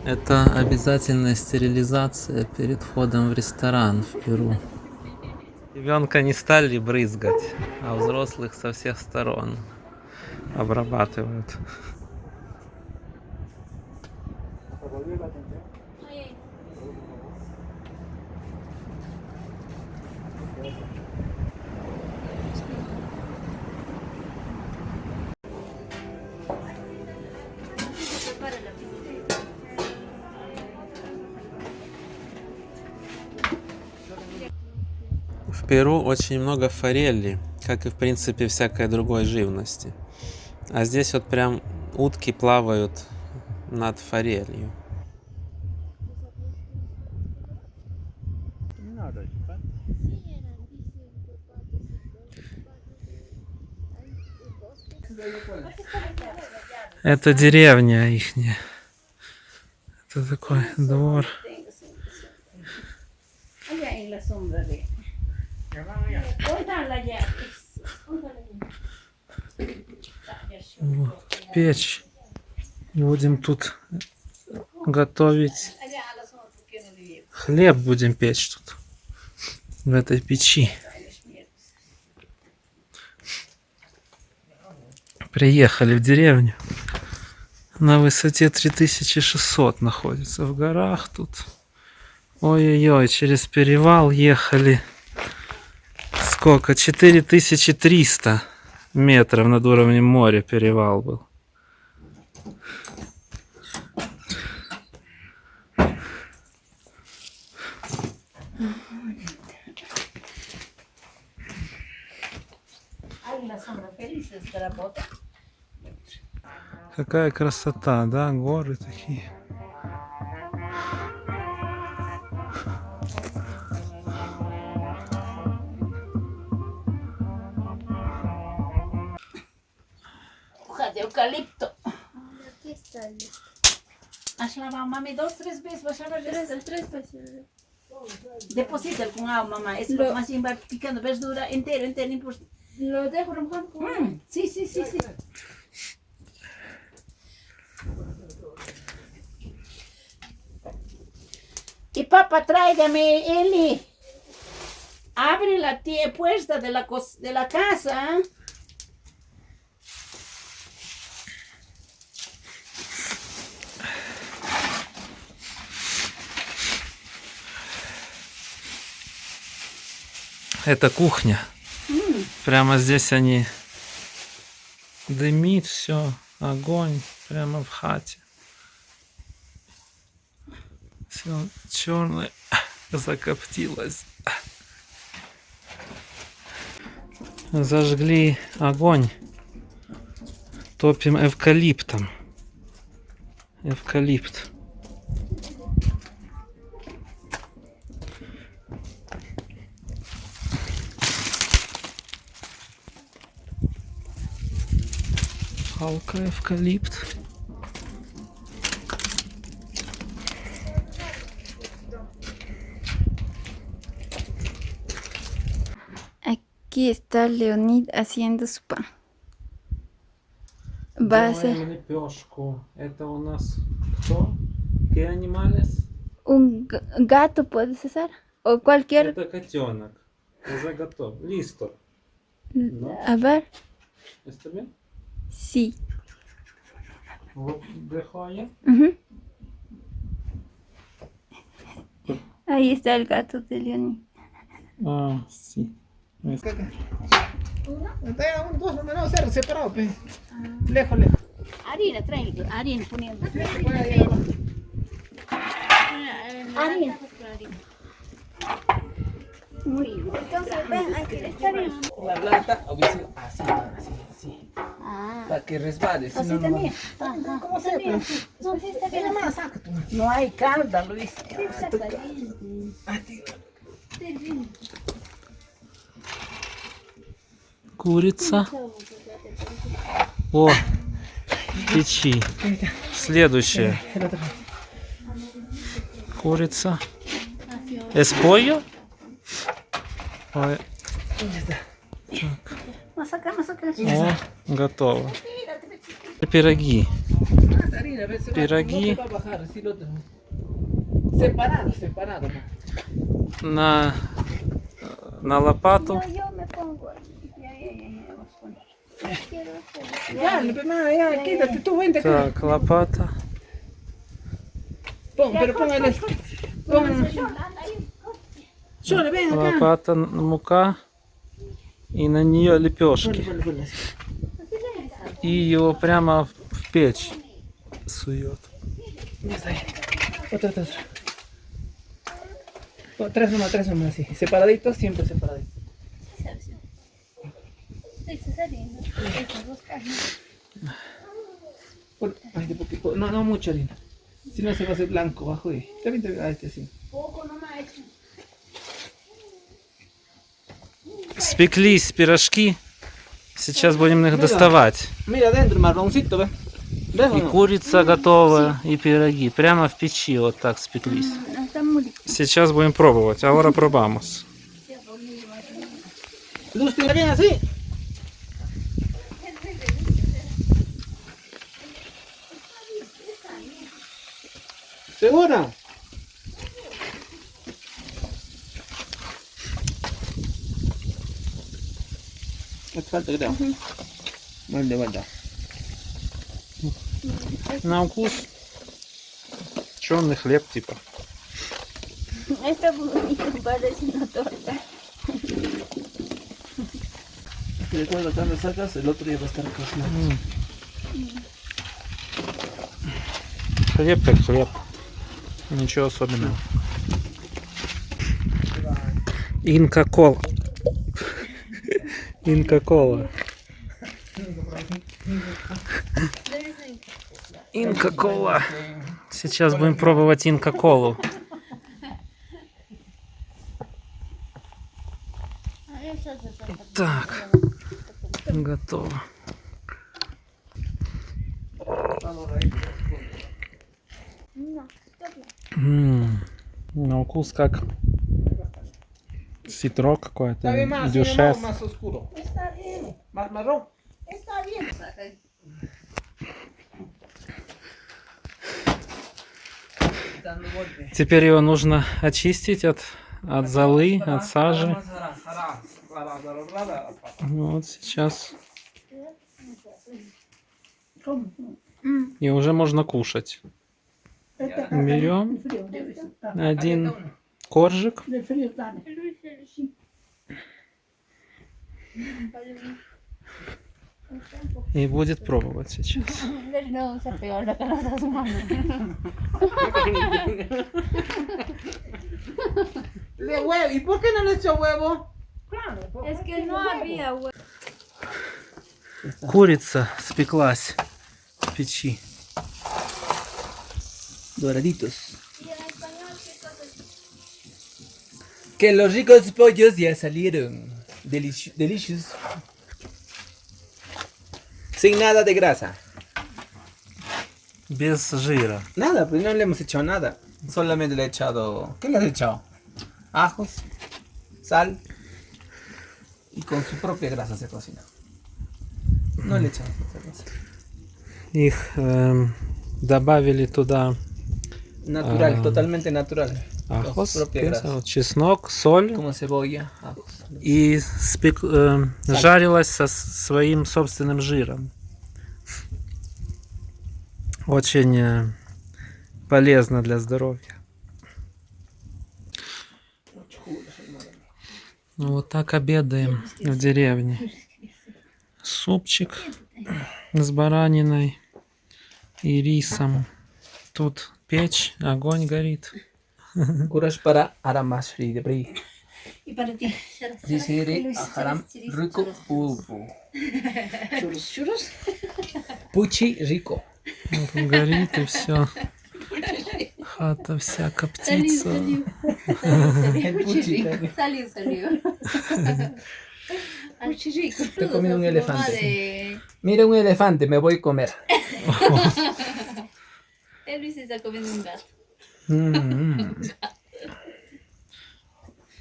Это обязательная стерилизация перед входом в ресторан в Перу. Ребенка не стали брызгать, а взрослых со всех сторон обрабатывают. В Перу очень много форели, как и в принципе всякой другой живности. А здесь вот прям утки плавают над форелью. Это деревня ихняя. Это такой двор. Вот, печь. Будем тут готовить. Хлеб будем печь тут. В этой печи. Приехали в деревню. На высоте 3600 находится. В горах тут. Ой-ой-ой, через перевал ехали. Сколько? 4300 метров над уровнем моря перевал был. Какая красота, да? Горы такие. De eucalipto. Aquí está. ¿Has lavado, mami, 2-3 veces? ¿Vas a lavar? Tres veces. Deposita con agua, mamá. Es lo más bien va picando verdura entera, imposible. Lo dejo remojar. Sí, sí, sí, sí. Y papá, tráigame, Eli. Abre la puerta de la casa. Это кухня. Прямо здесь они дымит все, огонь прямо в хате. Все черное закоптилось. Зажгли огонь. Топим эвкалиптом. Эвкалипт. Палка, эвкалипт. Aquí está Leonid haciendo su pan. Va a hacer Делаем лепешку. Это у нас кто? ¿Qué animales? un gato, puedes hacer. O cualquier. Это котенок. Уже готов. Listo. A ver. ¿Está bien? Sí. Вот dejo allá. Ujú. Ahí está el gato de Leonid. Ah, sí. Un, dos, no, cero, separado, pe. Lejos, lejos. Harina, tráigale. Harina poniendo. Harina. Muy bien. Entonces, ven, aquí está bien. La planta, así, así. Ah, Para que resbale. Si así no, también. no, ¿cómo se También. No, sí, está bien. Más, saca tú. No hay calda, Luis. Курица. О, в печи. Следующее. Курица. ¿Es pollo? Ой. Masacra. О, готово. Пироги. Mira, ves, Пироги. no te va a bajar, así lo otro. Separado, separado. На лопату. Yo me pongo aquí. Ya, vamos a poner. Quiero hacer. Ya, ya, quítate, tú vente acá. Так, лопата. Pero póngale. Pon. Solo, ven acá. Лопата, мука. И на нее лепешки. Ponle así. И его прямо в печь сует. Ya está ahí. Otra. Tres nomás, así. Separaditos, siempre separaditos. Ay, de poquito. No mucho, Lina. Si no se va a hacer blanco bajo y. También te este así. Poco nomás hecho. Спеклись пирожки. Сейчас будем их доставать. Mira adentro, marroncito, ¿ves? ¿Ves o И no? курица готова, и пироги. Прямо в печи вот так спеклись. Está muy rico. Сейчас будем пробовать. Ahora probamos. Luz, ¿te bien así? ¿Segura? Hace falta, creo. De vuelta. На вкус черный хлеб типа. Está bonito, parece una torta. Recuerda, cuando sacas, el otro día va a estar cocinado. Хлеб как хлеб. Ничего особенного. Инка-кола. Инка-кола. Инка-кола. Сейчас будем пробовать инка-колу. Так. Готово. На вкус как ситро какое-то, дюшес. Más oscuro. Más marrón. Está bien. Dando golpe. Теперь его нужно очистить от золы, от сажи. Вот сейчас. И уже можно кушать. Берем один коржик De frío, dale. и будет пробовать сейчас. No, se pegó la cara a su mano. De huevo. ¿Y por qué no le echó huevo? Es que no había huevo. Курица спеклась в печи. Doraditos. Que los ricos pollos ya salieron. Delicious. Sin nada de grasa. Без жира. Nada, pues no le hemos echado nada. Solamente le he echado. ¿Qué le has echado? Ajos, sal. Y con su propia grasa se cocina. No le he echado otra cosa. Их добавили туда Natural, totalmente natural. ахос, Con su propia grasa. чеснок, соль. Como cebolla, ajos. И жарилась со своим собственным жиром. Очень полезно для здоровья. Вот так обедаем в деревне. Супчик с бараниной и рисом. Тут печь, огонь горит. Courage para Aramas Free de Brie. Y para ti. Dice Haram Rico Pulpo. Churros. Puchi Rico. Вот горит и все. Хата вся коптится. El Puchi. Salió. Estoy comiendo un elefante. Mira un elefante, me voy a comer. Luis está comiendo un gato.